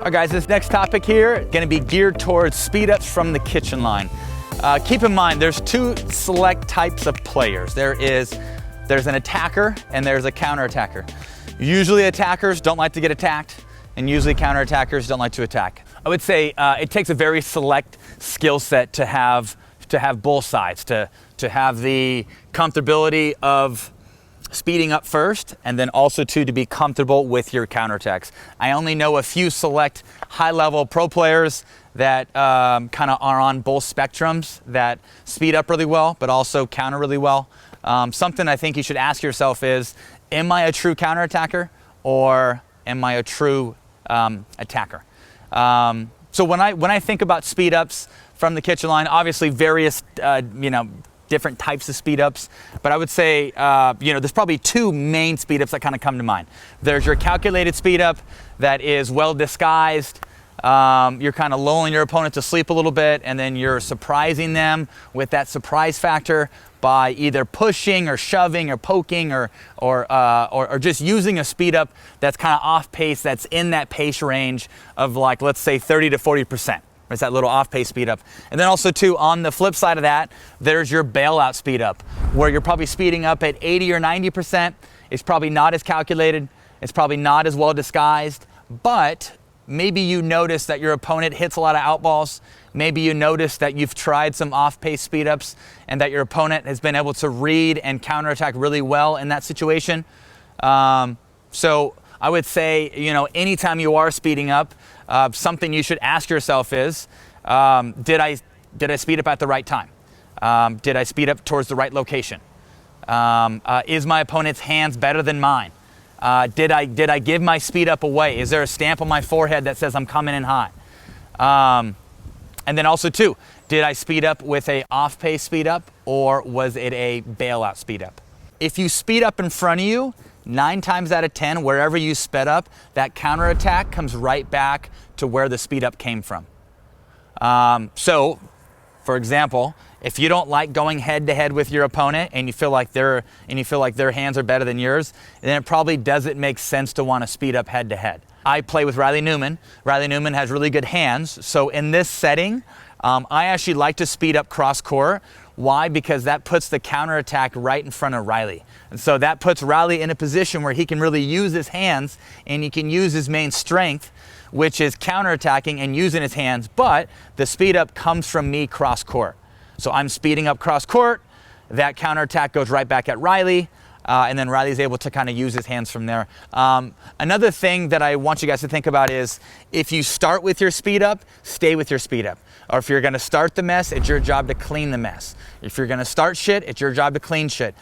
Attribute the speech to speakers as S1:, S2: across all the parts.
S1: All right, guys, this next topic here is going to be geared towards speed ups from the kitchen line. Keep in mind, there's two select types of players. There's an attacker and there's a counter attacker. Usually attackers don't like to get attacked, and usually counter attackers don't like to attack. I would say it takes a very select skill set to have both sides, to have the comfortability of speeding up first, and then also to be comfortable with your counterattacks. I only know a few select high-level pro players that kind of are on both spectrums, that speed up really well, but also counter really well. Something I think you should ask yourself is, am I a true counterattacker, or am I a true attacker? So when I think about speed ups from the kitchen line, obviously various different types of speed ups, but I would say there's probably two main speed ups that kind of come to mind. There's your calculated speed up that is well disguised. You're kind of lulling your opponent to sleep a little bit, and then you're surprising them with that surprise factor by either pushing or shoving or poking or just using a speed up that's kind of off pace, that's in that pace range of, like, let's say 30 to 40%. It's that little off-pace speed up. And then also too, on the flip side of that, there's your bailout speed up, where you're probably speeding up at 80 or 90%. It's probably not as calculated. It's probably not as well disguised, but maybe you notice that your opponent hits a lot of outballs. Maybe you notice that you've tried some off-pace speed ups and that your opponent has been able to read and counterattack really well in that situation. So I would say, anytime you are speeding up, something you should ask yourself is, did I speed up at the right time? Did I speed up towards the right location? Is my opponent's hands better than mine? Did I give my speed up away? Is there a stamp on my forehead that says I'm coming in hot? And then also too, did I speed up with a off-pace speed up, or was it a bailout speed up? If you speed up in front of you, 9 times out of 10, wherever you sped up, that counterattack comes right back to where the speed up came from. So, for example, if you don't like going head to head with your opponent and you feel like their hands are better than yours, then it probably doesn't make sense to want to speed up head to head. I play with Riley Newman. Riley Newman has really good hands, so in this setting, I actually like to speed up cross court. Why? Because that puts the counterattack right in front of Riley. And so that puts Riley in a position where he can really use his hands, and he can use his main strength, which is counterattacking and using his hands, but the speed up comes from me cross court. So I'm speeding up cross court, that counterattack goes right back at Riley, and then Riley's able to kind of use his hands from there. Another thing that I want you guys to think about is, if you start with your speed up, stay with your speed up. Or if you're going to start the mess, it's your job to clean the mess. If you're going to start shit, it's your job to clean shit.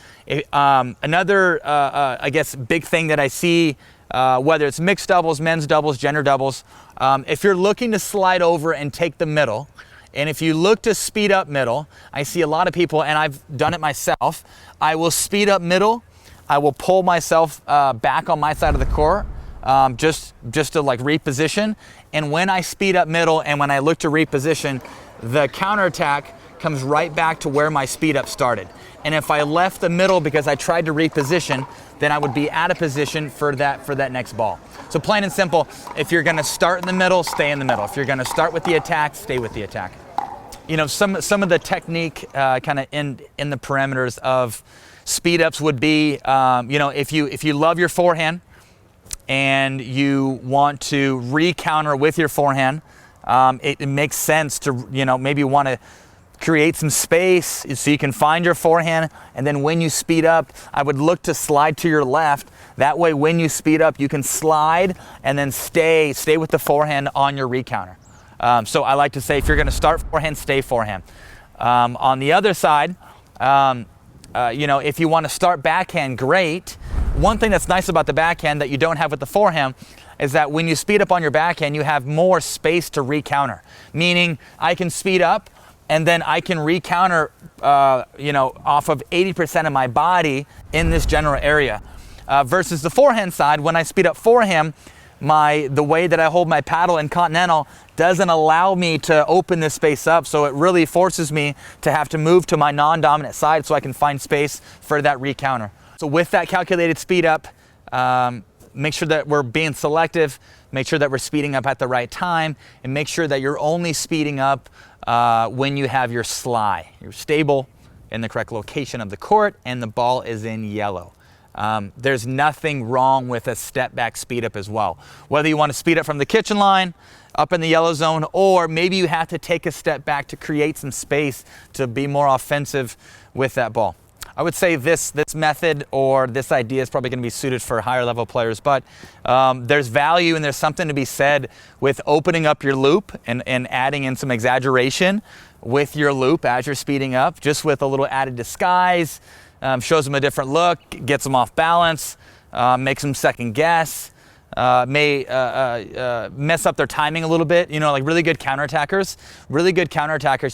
S1: Another, I guess, big thing that I see, whether it's mixed doubles, men's doubles, gender doubles, if you're looking to slide over and take the middle, and if you look to speed up middle, I see a lot of people, and I've done it myself, I will speed up middle, I will pull myself back on my side of the court, just to like reposition. And when I speed up middle and when I look to reposition, the counterattack comes right back to where my speed up started. And if I left the middle because I tried to reposition, then I would be out of position for that next ball. So plain and simple, if you're going to start in the middle, stay in the middle. If you're going to start with the attack, stay with the attack. Some of the technique kind of in the parameters of speed ups would be, if you love your forehand and you want to re-counter with your forehand, it makes sense to maybe want to create some space so you can find your forehand, and then when you speed up, I would look to slide to your left. That way when you speed up, you can slide and then stay with the forehand on your re-counter. So I like to say, if you're going to start forehand, stay forehand. On the other side, if you want to start backhand, great. One thing that's nice about the backhand that you don't have with the forehand is that when you speed up on your backhand, you have more space to re-counter. Meaning, I can speed up and then I can re-counter, off of 80% of my body in this general area. Versus the forehand side, when I speed up forehand, the way that I hold my paddle in continental doesn't allow me to open this space up, so it really forces me to have to move to my non-dominant side so I can find space for that re-counter. So with that calculated speed up, make sure that we're being selective, make sure that we're speeding up at the right time, and make sure that you're only speeding up when you have your sly. You're stable in the correct location of the court and the ball is in yellow. There's nothing wrong with a step back speed up as well. Whether you want to speed up from the kitchen line, up in the yellow zone, or maybe you have to take a step back to create some space to be more offensive with that ball. I would say this method or this idea is probably going to be suited for higher level players, but there's value and there's something to be said with opening up your loop and adding in some exaggeration with your loop as you're speeding up, just with a little added disguise. Shows them a different look, gets them off balance, makes them second guess, may mess up their timing a little bit. You know, like really good counterattackers,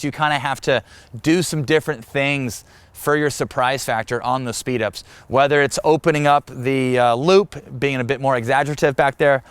S1: you kind of have to do some different things for your surprise factor on the speed ups. Whether it's opening up the loop, being a bit more exaggerative back there,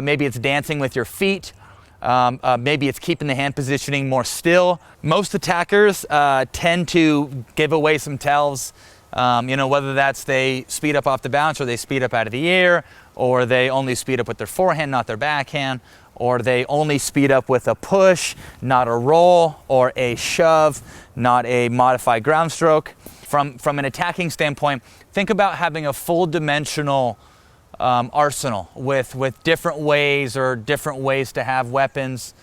S1: maybe it's dancing with your feet, maybe it's keeping the hand positioning more still. Most attackers tend to give away some tells. You know, whether that's they speed up off the bounce or they speed up out of the air, or they only speed up with their forehand, not their backhand, or they only speed up with a push, not a roll, or a shove, not a modified ground stroke. From an attacking standpoint, think about having a full dimensional arsenal with different ways to have weapons,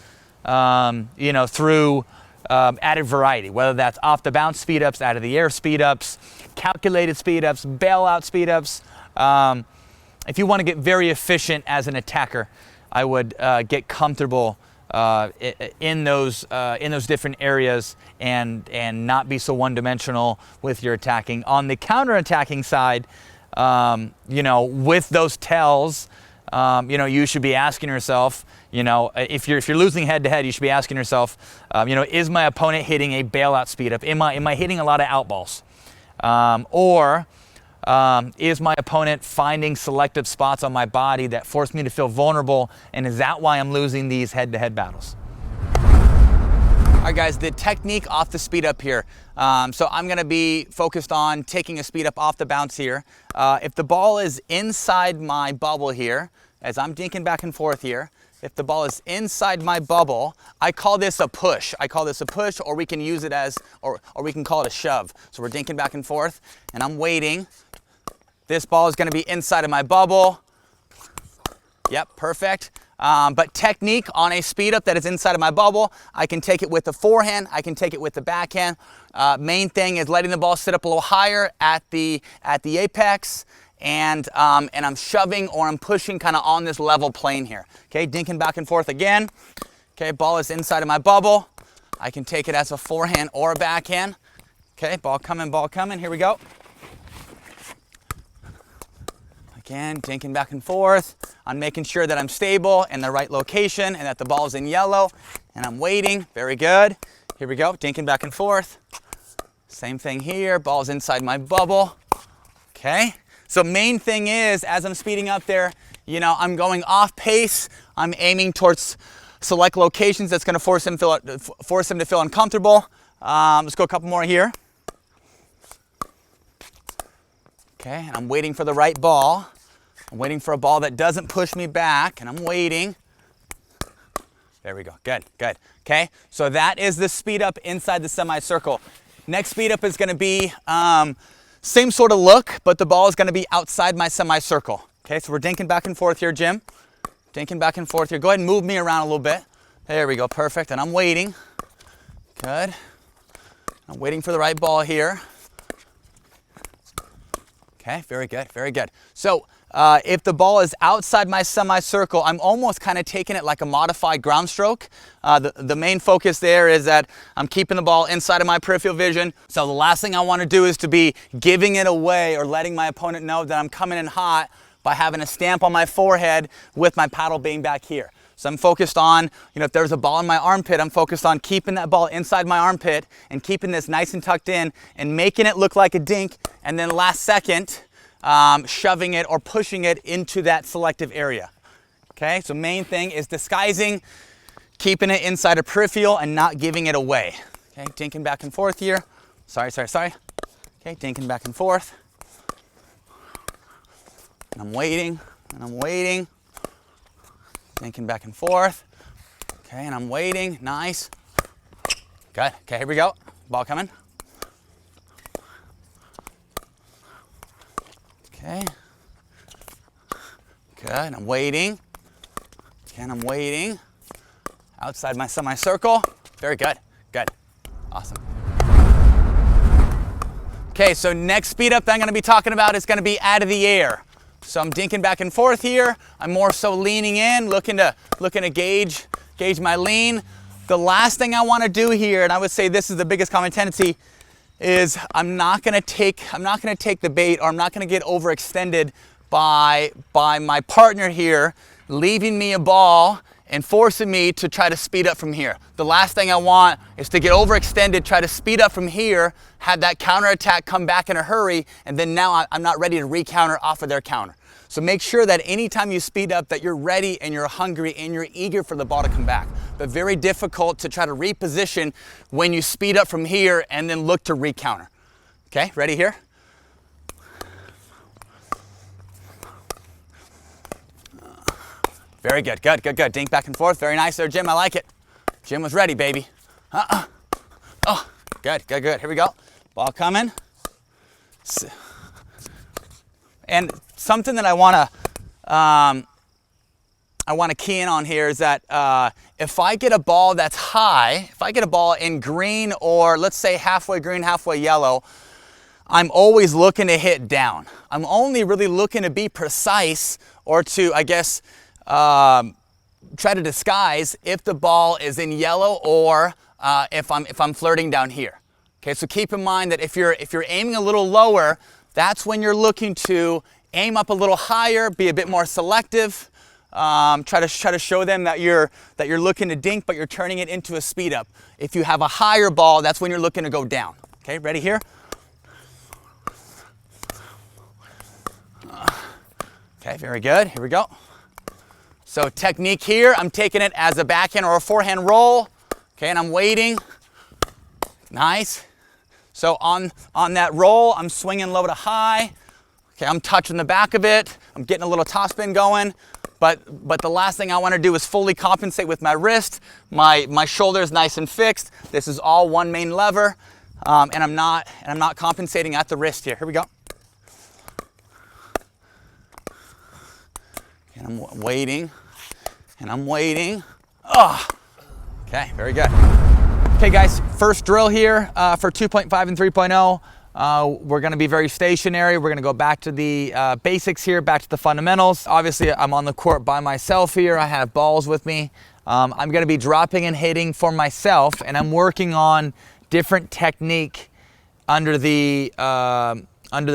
S1: you know, through added variety, whether that's off the bounce speed ups, out of the air speed ups, calculated speed ups, bailout speed ups. If you want to get very efficient as an attacker, I would get comfortable in those different areas and not be so one-dimensional with your attacking. On the counter-attacking side, you know, with those tells, you know, you should be asking yourself, you know, if you're losing head-to-head, you should be asking yourself, you know, is my opponent hitting a bailout speed up? Am I hitting a lot of out balls? Or is my opponent finding selective spots on my body that force me to feel vulnerable, and is that why I'm losing these head-to-head battles? All right, guys, the technique off the speed up here. So I'm gonna be focused on taking a speed up off the bounce here. If the ball is inside my bubble here, as I'm dinking back and forth here, if the ball is inside my bubble, I call this a push. Or we can use it as, or we can call it a shove. So we're dinking back and forth, and I'm waiting. This ball is gonna be inside of my bubble. Yep, perfect. But technique on a speed up that is inside of my bubble, I can take it with the forehand, I can take it with the backhand. Main thing is letting the ball sit up a little higher at the apex, and I'm shoving or I'm pushing kind of on this level plane here. Okay, dinking back and forth again. Okay, ball is inside of my bubble. I can take it as a forehand or a backhand. Okay, ball coming, here we go. Again, dinking back and forth. I'm making sure that I'm stable in the right location and that the ball's in yellow, and I'm waiting. Very good. Here we go, dinking back and forth. Same thing here, ball's inside my bubble. Okay, so main thing is, as I'm speeding up there, you know, I'm going off pace. I'm aiming towards select locations that's gonna force him to feel uncomfortable. Let's go a couple more here. Okay, and I'm waiting for the right ball. I'm waiting for a ball that doesn't push me back, and I'm waiting. There we go, good. Okay, so that is the speed up inside the semicircle. Next speed up is gonna be same sort of look, but the ball is gonna be outside my semicircle. Okay, so we're dinking back and forth here, Jim. Dinking back and forth here. Go ahead and move me around a little bit. There we go, perfect, and I'm waiting. Good. I'm waiting for the right ball here. Okay, very good. So if the ball is outside my semicircle, I'm almost kind of taking it like a modified ground stroke. The main focus there is that I'm keeping the ball inside of my peripheral vision. So the last thing I want to do is to be giving it away or letting my opponent know that I'm coming in hot by having a stamp on my forehead with my paddle being back here. So I'm focused on, you know, if there's a ball in my armpit, I'm focused on keeping that ball inside my armpit and keeping this nice and tucked in and making it look like a dink, and then last second, shoving it or pushing it into that selective area. Okay, so main thing is disguising, keeping it inside a peripheral and not giving it away. Okay, dinking back and forth here. Sorry. Okay, dinking back and forth. And I'm waiting. and I'm waiting, thinking back and forth. Okay, and I'm waiting, nice. Good, okay, here we go. Ball coming. Okay. Good, and I'm waiting. Okay, and I'm waiting. Outside my semicircle. Very good, good, awesome. Okay, so next speed up that I'm gonna be talking about is gonna be out of the air. So I'm dinking back and forth here. I'm more so leaning in, looking to gauge my lean. The last thing I wanna do here, and I would say this is the biggest common tendency, is I'm not gonna take the bait, or I'm not gonna get overextended by my partner here, leaving me a ball and forcing me to try to speed up from here. The last thing I want is to get overextended, try to speed up from here, have that counter attack come back in a hurry, and then now I'm not ready to re-counter off of their counter. So make sure that anytime you speed up that you're ready and you're hungry and you're eager for the ball to come back. But very difficult to try to reposition when you speed up from here and then look to re-counter. Okay, ready here? Very good, good, good, good. Dink back and forth. Very nice there, Jim. I like it. Jim was ready, baby. Oh, good, good, good. Here we go. Ball coming. And something that I want to key in on here is that if I get a ball that's high, if I get a ball in green, or let's say halfway green, halfway yellow, I'm always looking to hit down. I'm only really looking to be precise, or to, I guess, try to disguise if the ball is in yellow, or if I'm flirting down here. Okay, so keep in mind that if you're aiming a little lower, that's when you're looking to aim up a little higher, be a bit more selective. Try to show them that you're looking to dink, but you're turning it into a speed up. If you have a higher ball, that's when you're looking to go down. Okay, ready here? Okay, very good. Here we go. So technique here, I'm taking it as a backhand or a forehand roll. Okay, and I'm waiting. Nice. So on that roll, I'm swinging low to high. Okay, I'm touching the back of it. I'm getting a little topspin going. But the last thing I want to do is fully compensate with my wrist. My shoulder is nice and fixed. This is all one main lever, and I'm not compensating at the wrist here. Here we go. And I'm waiting, and I'm waiting. Oh, okay, very good. Okay, guys, first drill here for 2.5 and 3.0. We're going to be very stationary. We're going to go back to the basics here, back to the fundamentals. Obviously, I'm on the court by myself here. I have balls with me. I'm going to be dropping and hitting for myself, and I'm working on different technique under the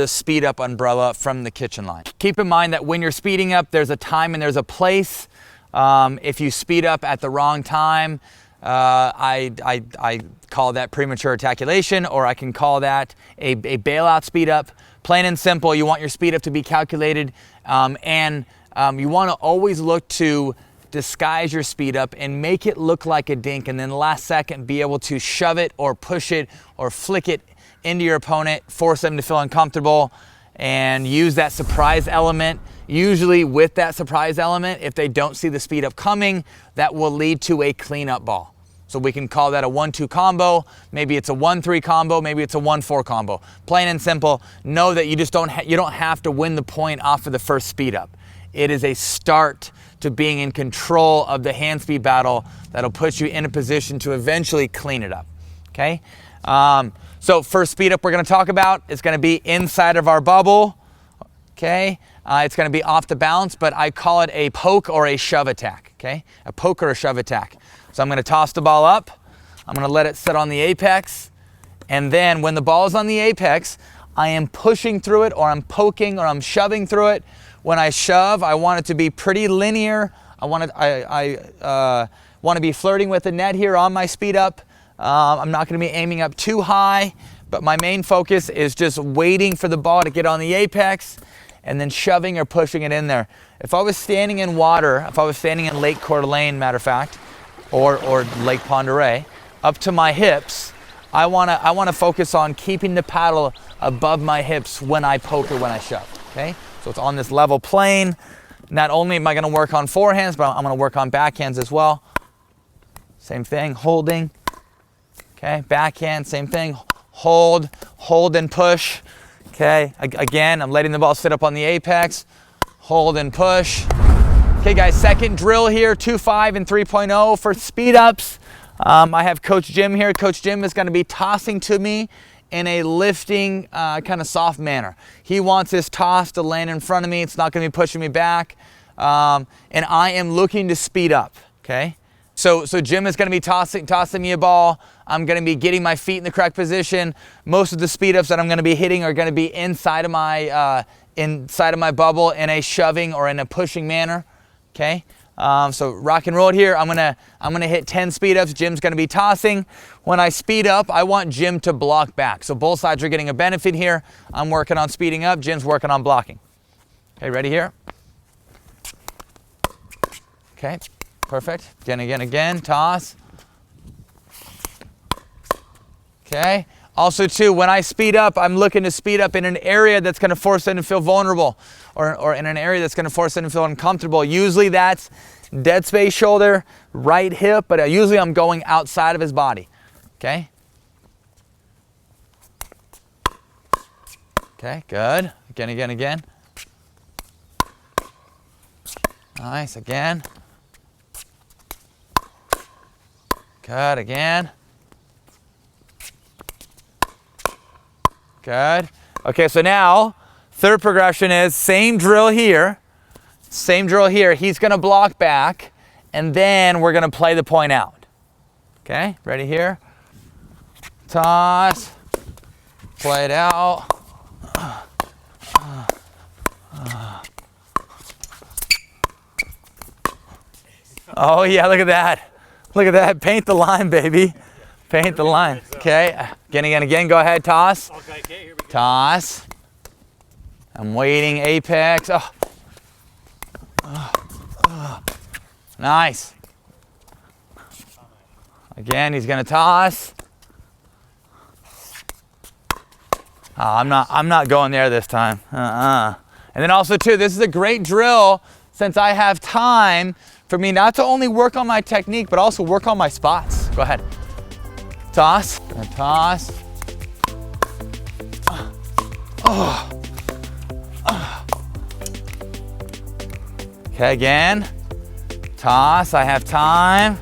S1: speed up umbrella from the kitchen line. Keep in mind that when you're speeding up, there's a time and there's a place. If you speed up at the wrong time, I call that premature ejaculation, or I can call that a bailout speed up. Plain and simple, you want your speed up to be calculated, and you want to always look to disguise your speed up and make it look like a dink, and then last second be able to shove it or push it or flick it into your opponent, force them to feel uncomfortable, and use that surprise element. Usually with that surprise element, if they don't see the speed up coming, that will lead to a cleanup ball. So we can call that a 1-2 combo. Maybe it's a 1-3 combo. Maybe it's a 1-4 combo. Plain and simple. Know that you just don't have to win the point off of the first speed up. It is a start to being in control of the hand speed battle that'll put you in a position to eventually clean it up. Okay. So first speed up we're going to talk about is going to be inside of our bubble. Okay. It's going to be off the bounce, but I call it a poke or a shove attack. Okay. A poke or a shove attack. So I'm going to toss the ball up. I'm going to let it sit on the apex. And then when the ball is on the apex, I am pushing through it, or I'm poking, or I'm shoving through it. When I shove, I want it to be pretty linear. I want to be flirting with the net here on my speed up. I'm not going to be aiming up too high, but my main focus is just waiting for the ball to get on the apex and then shoving or pushing it in there. If I was standing in water, if I was standing in Lake Coeur d'Alene, matter of fact, or Lake Pend Oreille, up to my hips, I want to focus on keeping the paddle above my hips when I poke or when I shove. Okay, so it's on this level plane. Not only am I gonna work on forehands, but I'm gonna work on backhands as well. Same thing, holding. Okay, backhand, same thing. Hold and push. Okay, again, I'm letting the ball sit up on the apex. Hold and push. Okay guys, second drill here, 2.5 and 3.0 for speed ups. I have Coach Jim here. Coach Jim is gonna be tossing to me in a lifting kind of soft manner. He wants his toss to land in front of me. It's not gonna be pushing me back. And I am looking to speed up, okay? So Jim is gonna be tossing me a ball. I'm gonna be getting my feet in the correct position. Most of the speed ups that I'm gonna be hitting are gonna be inside of my bubble in a shoving or in a pushing manner, okay? So rock and roll it here. I'm gonna hit 10 speed ups. Jim's gonna be tossing. When I speed up, I want Jim to block back. So both sides are getting a benefit here. I'm working on speeding up. Jim's working on blocking. Okay, ready here? Okay, perfect. Again, toss. Okay. Also too, when I speed up, I'm looking to speed up in an area that's gonna force them to feel vulnerable, or in an area that's gonna force them to feel uncomfortable. Usually that's dead space shoulder, right hip, but usually I'm going outside of his body, okay? Okay, good. Again. Nice, again. Good, again. Good. Okay, so now, third progression is same drill here. He's gonna block back, and then we're gonna play the point out. Okay, ready here? Toss, play it out. Oh yeah, look at that. Look at that, paint the line, baby. Paint the line. Okay, again, go ahead, toss.
S2: Okay, here we go.
S1: Toss. I'm waiting, apex. Nice. Again, he's gonna toss. Oh, I'm not going there this time. And then also too, this is a great drill since I have time for me not to only work on my technique, but also work on my spots. Go ahead. Toss, and toss. Okay, again. Toss, I have time.